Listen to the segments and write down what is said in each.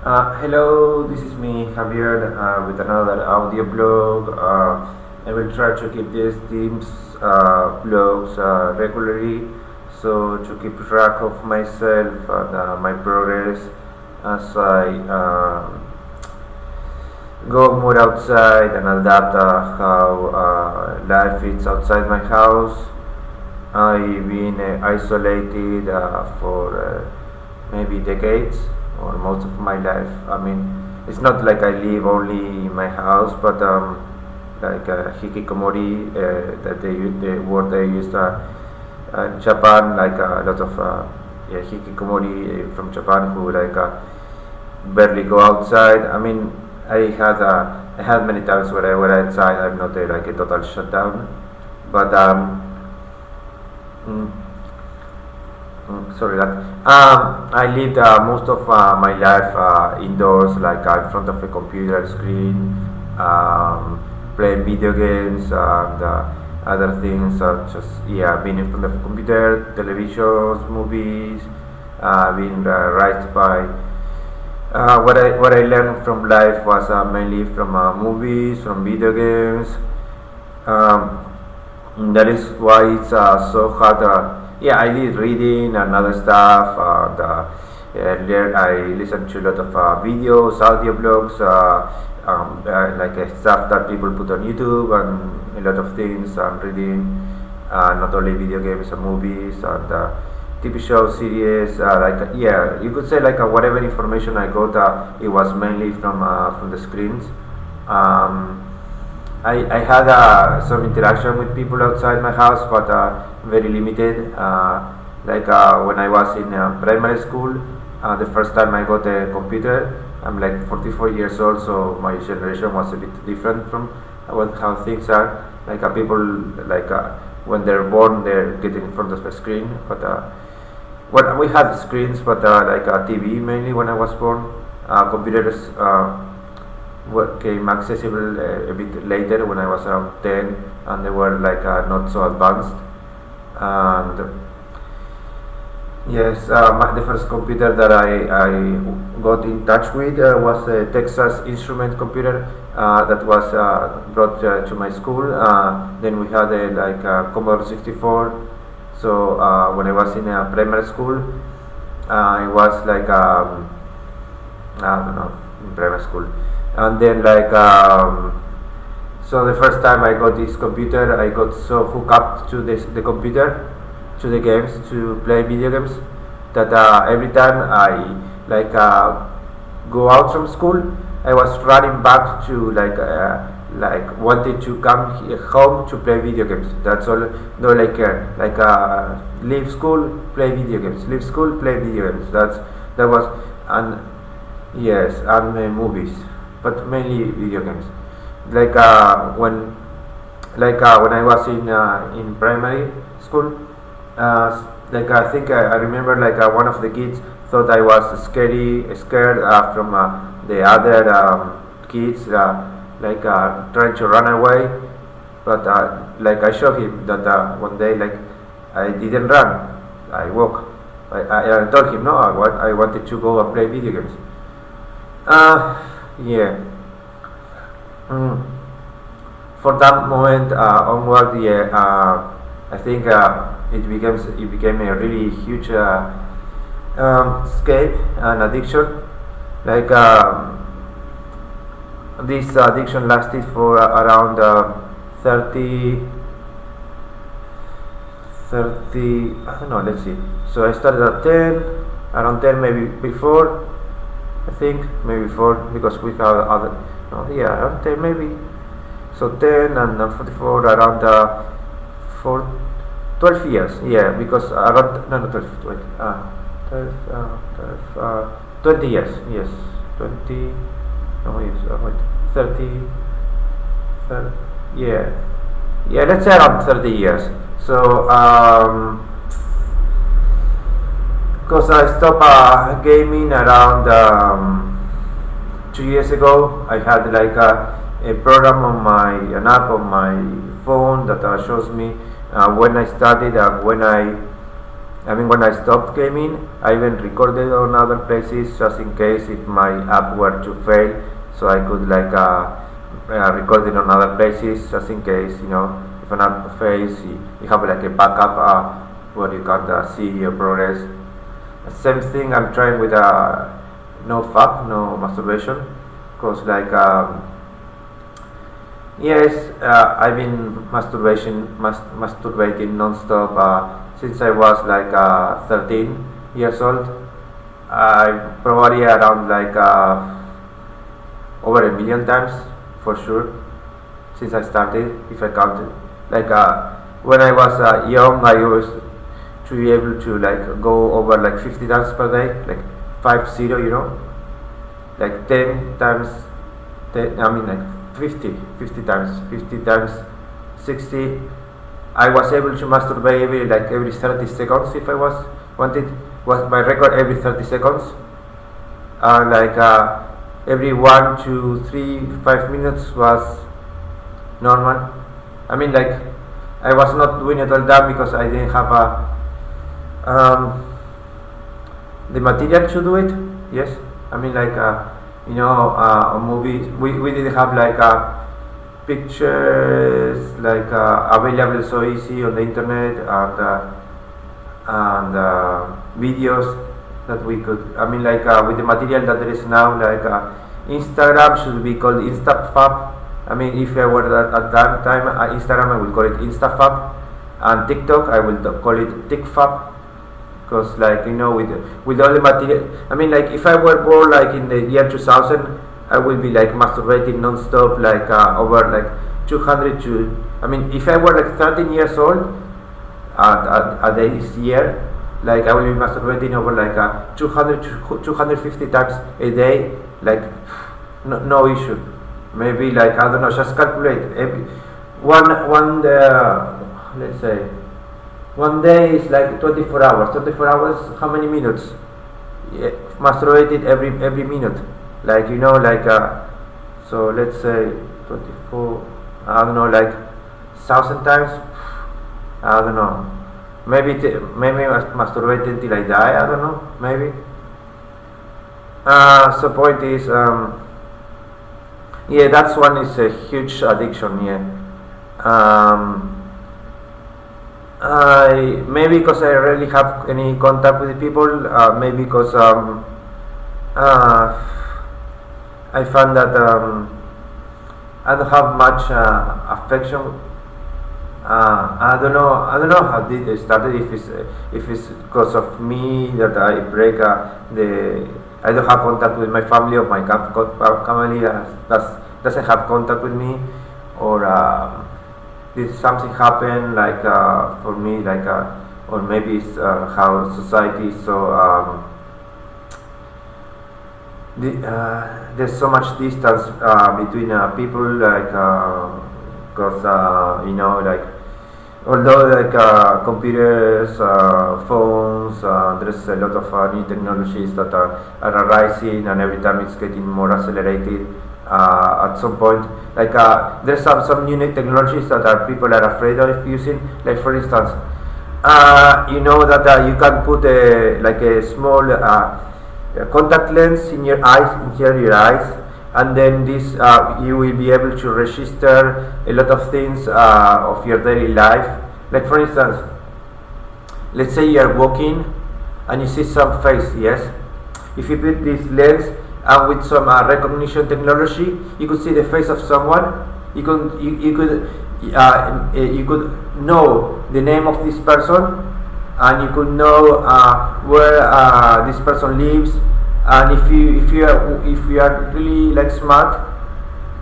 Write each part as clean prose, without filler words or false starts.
Hello, this is me, Javier, with another audio blog. I will try to keep these themes blogs regularly, so to keep track of myself and my progress as I go more outside and adapt how life is outside my house. I've been isolated for maybe decades or most of my life. I mean, it's not like I live only in my house, but like hikikomori, the word they used in Japan, like a lot of yeah, hikikomori from Japan who like barely go outside. I mean, I had many times where I went outside. I'm not like a total shutdown, but mm, sorry that I lived most of my life indoors, like in front of a computer screen, playing video games and other things such as yeah, being in front of a computer, televisions, movies, being raised by. What I learned from life was mainly from movies, from video games. Um, that is why it's so hard. Yeah, I did reading and other stuff. And, I listened to a lot of videos, audio blogs, like stuff that people put on YouTube, and a lot of things. I'm reading not only video games and movies and TV shows, series. Like yeah, you could say like whatever information I got, it was mainly from the screens. Um, I had some interaction with people outside my house, but very limited. Like when I was in primary school, the first time I got a computer, I'm like 44 years old, so my generation was a bit different from how things are. Like people, like when they're born, they're getting in front of a screen. But well, we had screens, but like TV mainly when I was born. Computers came accessible a bit later when I was around 10, and they were like not so advanced. And yes, the first computer that I got in touch with was a Texas Instrument computer that was brought to my school. Then we had a like Commodore 64. So when I was in primary school, it was like I don't know, in primary school, and then like so the first time I got this computer, I got so hooked up to the computer, to the games, to play video games, that every time I like go out from school, I was running back to like wanted to come home to play video games. That's all. No, like leave school, play video games. Leave school, play video games. That was. And yes, and movies, but mainly video games. Like when I was in primary school, like I think I remember like one of the kids thought I was scared from the other kids, like trying to run away, but like I showed him that one day like I didn't run, I walk. I told him no, I wanted to go and play video games. Yeah. Mm. For that moment onward, yeah, I think it became a really huge escape and addiction. Like this addiction lasted for around 30, 30. I don't know. Let's see. So I started at 10, around 10 maybe before. I think maybe before because we have other. No, yeah, around 10 maybe. So 10 and 44 around 4, 12 years. Yeah, because around no 12, 20, 12, 12 20 years. Yes, 20. No, yes, wait, 30, 30. Yeah, yeah. Let's say around 30 years. So because I stopped gaming around 2 years ago. I had like a program on an app on my phone that shows me when I started and when I I mean, when I stopped gaming, I even recorded on other places just in case if my app were to fail, so I could like record it on other places just in case, if an app fails, you have like a backup where you can see your progress. Same thing I'm trying with no fuck, no masturbation, because like yes, I've been masturbating non-stop since I was like 13 years old. I probably around like over 1 million times for sure since I started, if I counted. Like when I was young, I used to be able to like go over like 50 times per day, like 50, like 10 times. 10, I mean like 50 times 60. I was able to masturbate every 30 seconds if I wanted. Was my record every 30 seconds. Like every 1, 2, 3, 5 minutes was normal. I mean like I was not doing it all that because I didn't have the material to do it. Yes, I mean like movies. We didn't have like pictures like available so easy on the internet and videos that we could. I mean like with the material that there is now, like Instagram should be called InstaFab. I mean, if I were at that time Instagram, I would call it InstaFab, and TikTok I will call it TikFab. Because like with all the material, I mean like if I were born like in the year 2000, I will be like masturbating non-stop like over like 200 to, I mean if I were like 13 years old at this year, like I will be masturbating over like 200 to 250 times a day, like no issue. Maybe like I don't know, just calculate every one let's say one day is like 24 hours. 24 hours, how many minutes? Yeah, masturbated every minute. Like like so let's say 24. I don't know, like 1,000 times. I don't know. Maybe masturbated until I die. I don't know. Maybe. So point is, yeah, that's one is a huge addiction. Yeah. Maybe because I rarely have any contact with people, maybe because I found that I don't have much affection. I don't know how did it started. If it's because of me that I break I don't have contact with my family, or my family doesn't have contact with me, or did something happen like for me, like or maybe it's how society is so there's so much distance between people, like because like although like computers, phones, there's a lot of new technologies that are arising, and every time it's getting more accelerated. At some point, like there's some new technologies that people are afraid of using. Like for instance, that you can put a small contact lens in your eyes, inside your eyes, and then this you will be able to register a lot of things of your daily life. Like for instance, let's say you are walking and you see some face. Yes, if you put this lens and with some recognition technology, you could see the face of someone. You could know the name of this person, and you could know where this person lives. And if you are really like smart,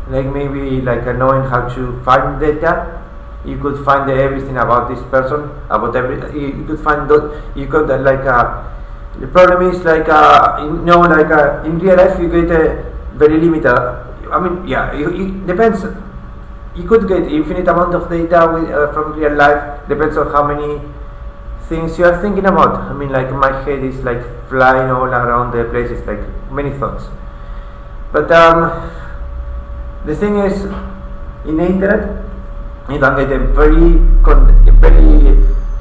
like maybe like knowing how to find data, you could find everything about this person, about you could find like the problem is like like in real life you get very limited. I mean, yeah, it depends. You could get infinite amount of data from real life. Depends on how many things you are thinking about. I mean, like my head is like flying all around the places, like many thoughts. But the thing is, in the internet, you can get a very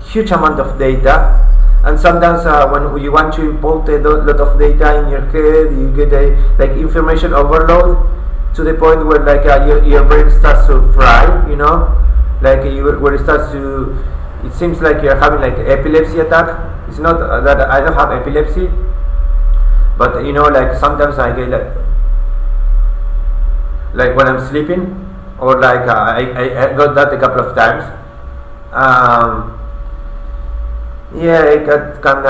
huge amount of data, and sometimes when you want to import a lot of data in your head, you get a like information overload to the point where like your brain starts to fry, you know, like where it starts to, it seems like you're having like epilepsy attack. It's not that I don't have epilepsy, but you know, like sometimes I get like when I'm sleeping, or like I got that a couple of times. Yeah, it can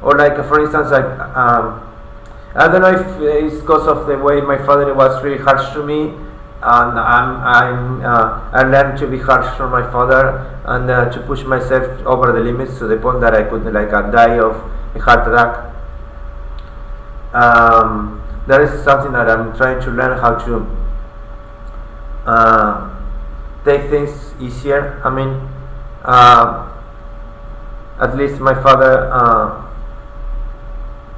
or like for instance, like I don't know if it's because of the way my father was really harsh to me, and I learned to be harsh for my father, and to push myself over the limits to the point that I could like die of a heart attack. That is something that I'm trying to learn, how to take things easier. I mean, at least my father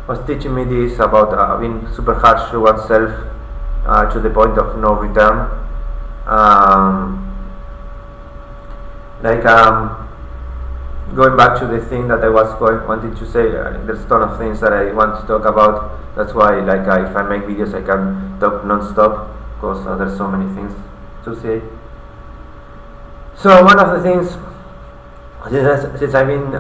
was teaching me this about being super harsh to oneself, to the point of no return. Going back to the thing that I was wanting to say, there's a ton of things that I want to talk about. That's why, like, if I make videos, I can talk non-stop, because there's so many things to say. So one of the things, since I've been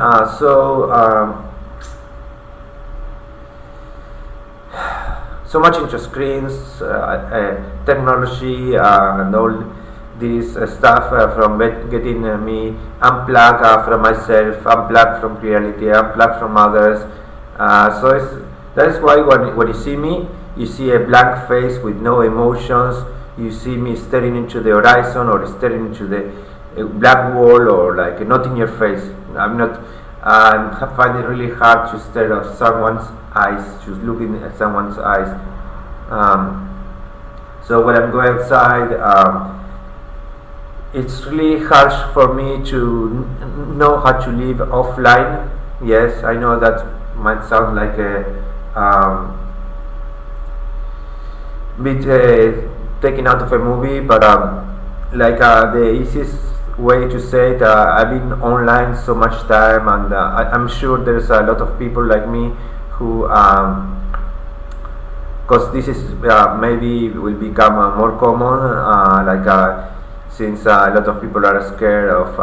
so much into screens, technology, and all this stuff, from getting me unplugged from myself, unplugged from reality, unplugged from others. That is why when you see me, you see a blank face with no emotions. You see me staring into the horizon, or staring into the black wall, or like not in your face. I find it really hard to stare at someone's eyes, just looking at someone's eyes. So when I'm going outside, it's really harsh for me to know how to live offline. Yes, I know that might sound like a bit taken out of a movie, but the easiest way to say it, I've been online so much time, and I'm sure there's a lot of people like me who, because this is maybe will become more common, since a lot of people are scared of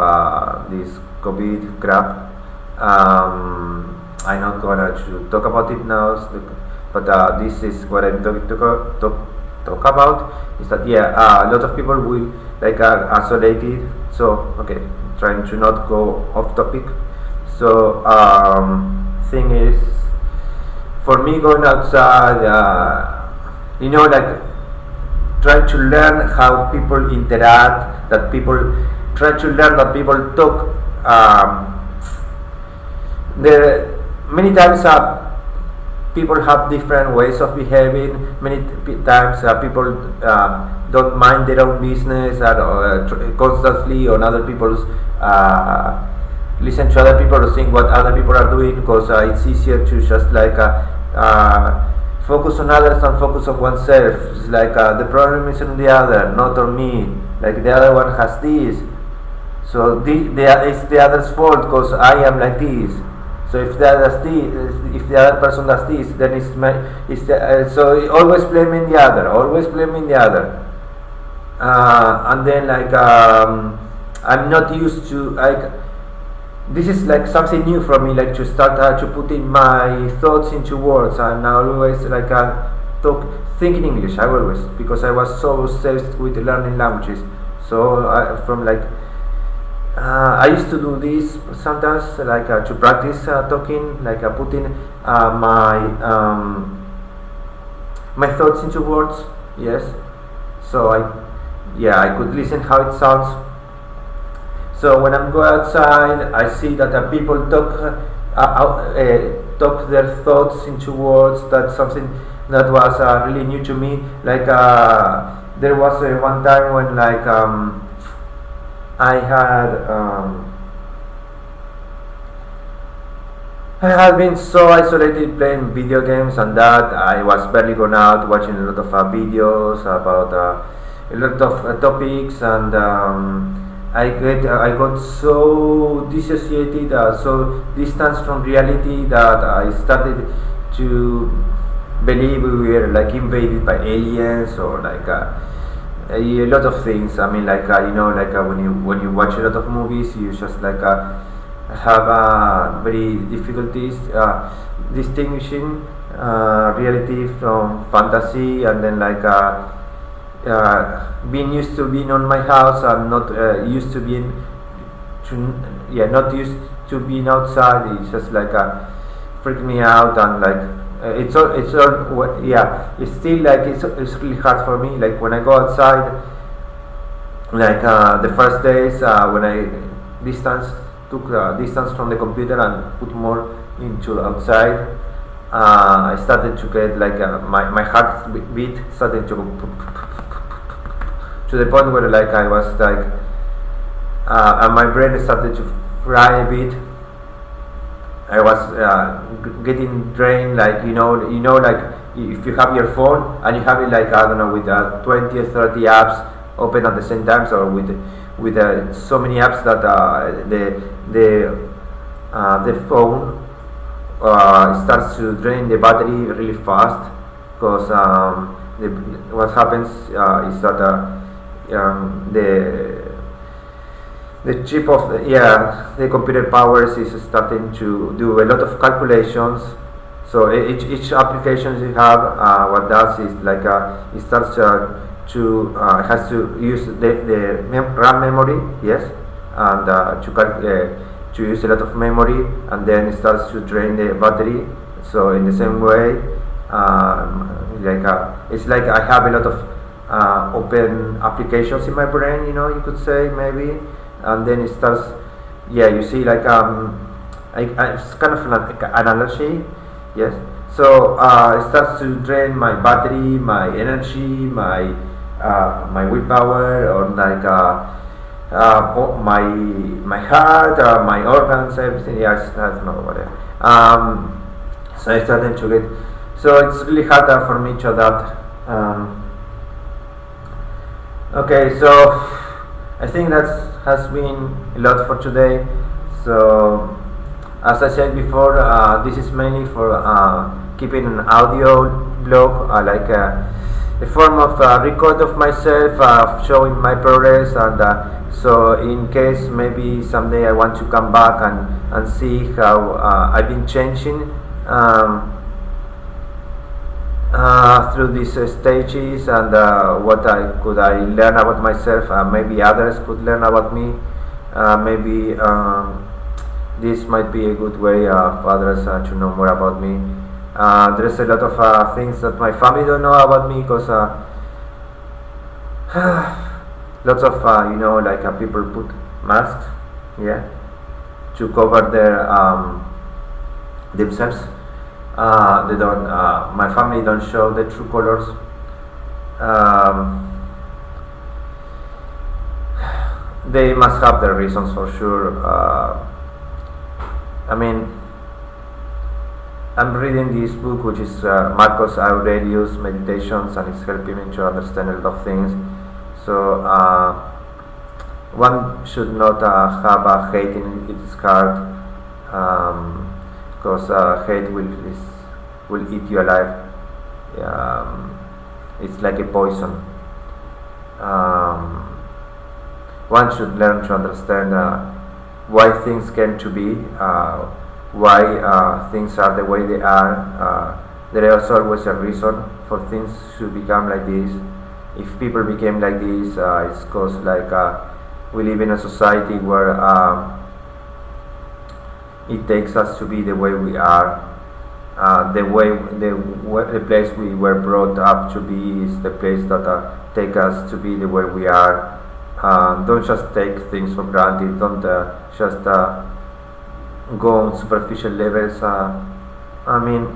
this COVID crap. I'm not gonna talk about it now, but this is what I'm talk about. Is that, yeah, a lot of people will are isolated. So okay, trying to not go off topic. So thing is, for me, going outside, trying to learn how people interact, that people try to learn that people talk. Many times people have different ways of behaving. Many times people don't mind their own business, and constantly on other people's listen to other people or think what other people are doing, because it's easier to just focus on others and focus on oneself. It's the problem is on the other, not on me. Like the other one has this, so it's the other's fault because I am like this. So if the other person does this, then so always blaming the other, and then I'm not used to this is something new for me, to start to put in my thoughts into words, and I always think in English. I always, because I was so obsessed with learning languages. So I used to do this sometimes, to practice talking, putting my thoughts into words. Yes. So I could listen how it sounds. So when I'm going outside, I see that people talk their thoughts into words. That's something that was really new to me. There was one time when I had been so isolated playing video games, and that I was barely going out, watching a lot of videos about a lot of topics, and I got so dissociated, so distant from reality that I started to believe we were like invaded by aliens or like a lot of things. I mean, like when you watch a lot of movies, you just like have very difficulties distinguishing reality from fantasy, and then like being used to being on my house and not used to being not used to being outside. It's just like freak me out, and like it's still like it's really hard for me. Like when I go outside, like the first days when I distance took distance from the computer and put more into outside, I started to get like my heart beat started to the point where like I was like and my brain started to fry a bit. I was getting drained, like like if you have your phone and you have it like I don't know with 20 or 30 apps open at the same time, so with so many apps that the phone starts to drain the battery really fast, because what happens is that the chip of the computer powers is starting to do a lot of calculations. So each application you have, what does is like it starts has to use the RAM memory, yes, and to use a lot of memory, and then it starts to drain the battery. So in the same way, it's like I have a lot of open applications in my brain, you could say maybe, and then it starts. Yeah, you see, like it's kind of an analogy, yes. So it starts to drain my battery, my energy, my willpower, or like my heart, my organs, everything. Yes, I don't know, whatever. So I started to get. So it's really hard for me to adapt. Okay, so I think that has been a lot for today. So as I said before, this is mainly for keeping an audio blog, like a form of record of myself, showing my progress, and so in case maybe someday I want to come back and see how I've been changing through these stages, and what I learn about myself. Maybe others could learn about me. Maybe this might be a good way for others to know more about me. There's a lot of things that my family don't know about me, because lots of like people put masks, yeah, to cover their themselves. They don't. My family don't show the true colors. They must have their reasons for sure. I mean, I'm reading this book, which is Marcus Aurelius Meditations, and it's helping me to understand a lot of things. So one should not have a hate in its heart, because hate will eat you alive. It's like a poison. One should learn to understand why things came to be, why things are the way they are. There is always a reason for things to become like this. If people became like this, it's because like we live in a society where it takes us to be the way we are. The place we were brought up to be is the place that take us to be the way we are. Don't just take things for granted. Don't just go on superficial levels. I mean,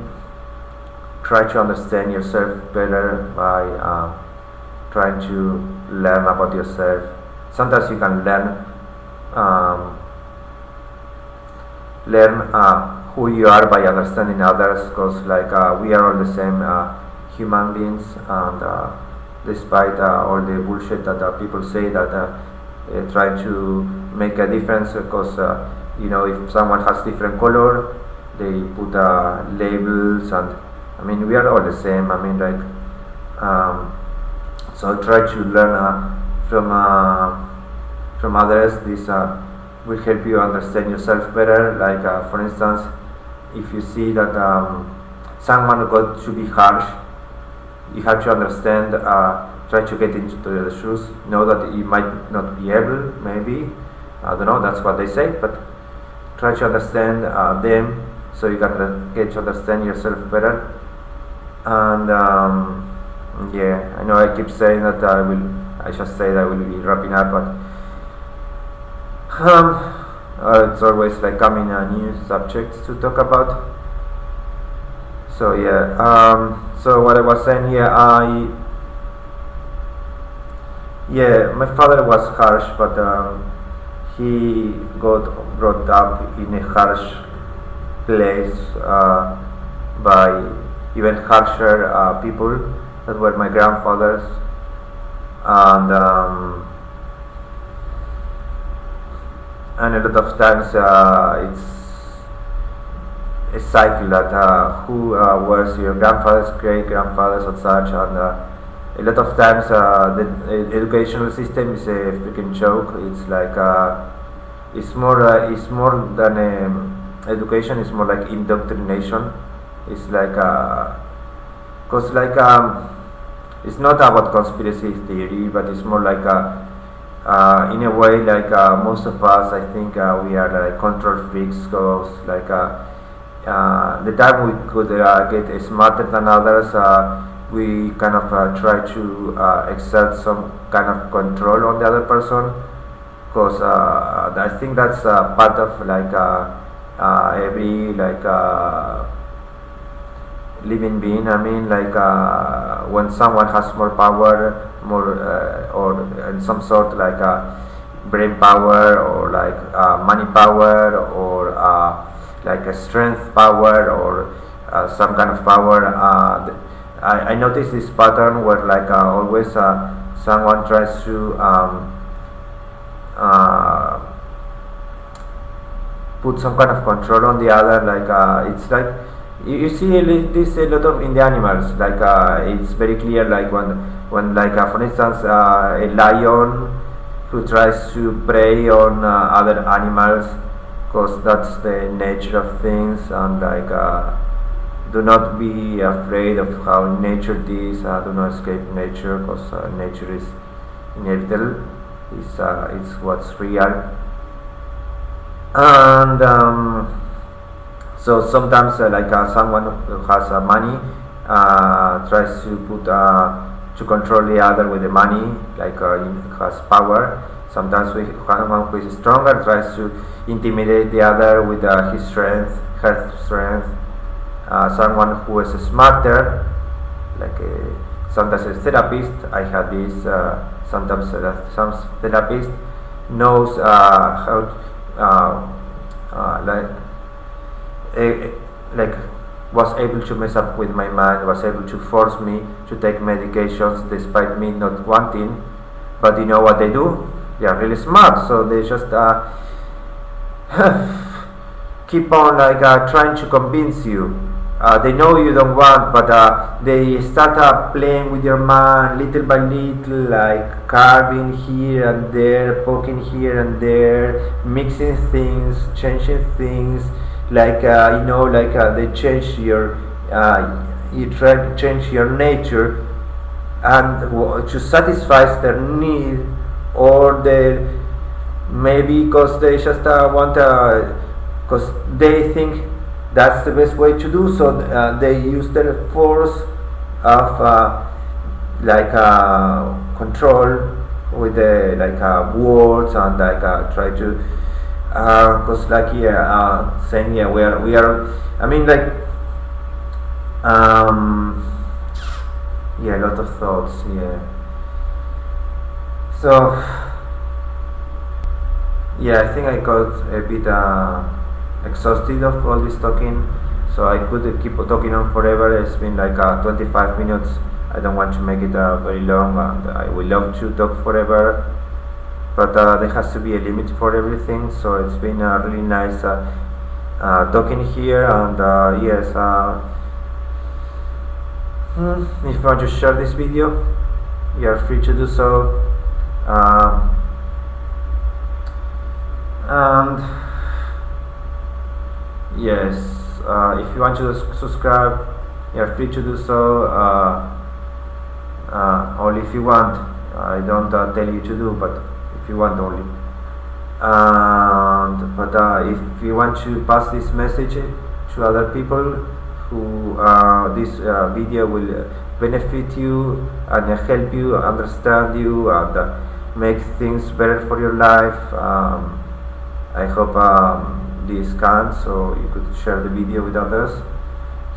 try to understand yourself better by trying to learn about yourself. Sometimes you can learn who you are by understanding others, because like we are all the same human beings, and despite all the bullshit that people say that try to make a difference because if someone has different color, they put labels, and I mean we are all the same. I mean so try to learn from others. This will help you understand yourself better. Like for instance, if you see that someone got to be harsh, you have to understand. Try to get into the shoes. Know that you might not be able. Maybe I don't know. That's what they say. But try to understand them, so you can get to understand yourself better. And yeah, I know I keep saying that I just say that I will be wrapping up, but it's always like coming new subjects to talk about. So yeah, so what I was saying, my father was harsh, but he got brought up in a harsh place by even harsher people that were my grandfathers, and a lot of times it's a cycle that who was your grandfathers, great grandfathers, and such, and a lot of times the educational system is a freaking joke. It's like it's more than education. It's more like indoctrination. It's like cause like it's not about conspiracy theory, but it's more like in a way like most of us, I think we are like control freaks. Cause like the time we could get smarter than others, we kind of try to exert some kind of control on the other person, because I think that's part of like every like living being. I mean, like when someone has more power, more or in some sort like brain power, or like money power, or like a strength power, or some kind of power. I noticed this pattern where like always someone tries to put some kind of control on the other. Like it's like you see this a lot of in the animals. Like it's very clear. Like when like for instance a lion who tries to prey on other animals, because that's the nature of things, and like do not be afraid of how nature is. Do not escape nature, because nature is inevitable. It's what's real. And so sometimes like someone who has money tries to put to control the other with the money, like has power. Sometimes someone who is stronger tries to intimidate the other with his strength, her strength. Someone who is smarter, like sometimes a therapist. I had this. Sometimes some therapist knows how like was able to mess up with my mind, was able to force me to take medications despite me not wanting. But you know what they do? They are really smart, so they just keep on like trying to convince you. They know you don't want, but they start playing with your mind little by little, like carving here and there, poking here and there, mixing things, changing things. Like like they change your, you try to change your nature, and to satisfy their need, or their maybe because they just want because they think that's the best way to do so. They use their force of like control with the like words, and like try to because like saying we are I mean like a lot of thoughts. So I think I got a bit exhausted of all this talking, so I could keep talking on forever. It's been like 25 minutes. I don't want to make it very long, and I would love to talk forever, but there has to be a limit for everything. So it's been really nice talking here, and yes, if you want to share this video, you are free to do so. And yes, if you want to subscribe, you are free to do so. Only if you want. I don't tell you to do, but if you want only. But if you want to pass this message to other people who this video will benefit you and help you understand you and make things better for your life, I hope this can, so you could share the video with others.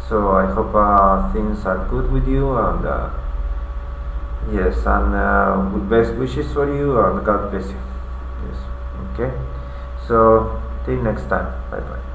So I hope things are good with you, and yes, and with best wishes for you, and God bless you. Yes, okay. So till next time, bye bye.